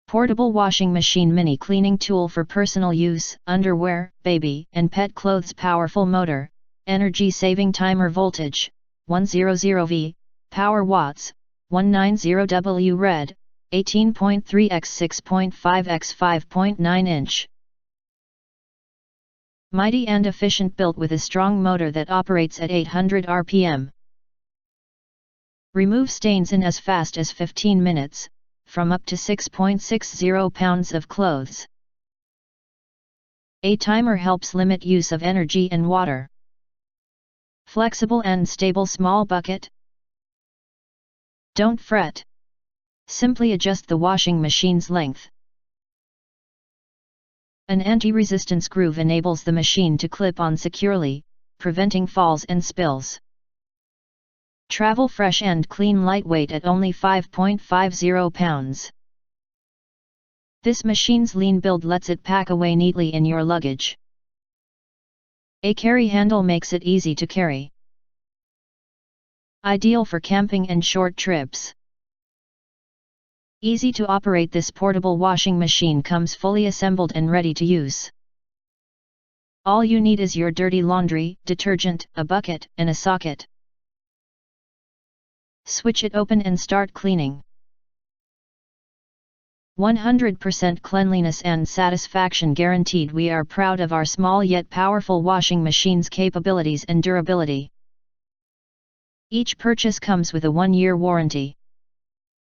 Portable washing machine mini cleaning tool for personal use, underwear, baby and pet clothes. Powerful motor, energy saving timer. Voltage 100V, power watts 190W. Red 18.3 x 6.5 x 5.9 inch. Mighty and efficient, built with a strong motor that operates at 800 RPM. Remove stains in as fast as 15 minutes, from up to 6.60 pounds of clothes. A timer helps limit use of energy and water. Flexible and stable. Small bucket. Don't fret. Simply adjust the washing machine's length. An anti-resistance groove enables the machine to clip on securely, preventing falls and spills. Travel fresh and clean. Lightweight at only 5.50 pounds. This machine's lean build lets it pack away neatly in your luggage. A carry handle makes it easy to carry. Ideal for camping and short trips. Easy to operate, this portable washing machine comes fully assembled and ready to use. All you need is your dirty laundry, detergent, a bucket, and a socket. Switch it open and start cleaning. 100% cleanliness and satisfaction guaranteed. We are proud of our small yet powerful washing machine's capabilities and durability. Each purchase comes with a 1-year warranty.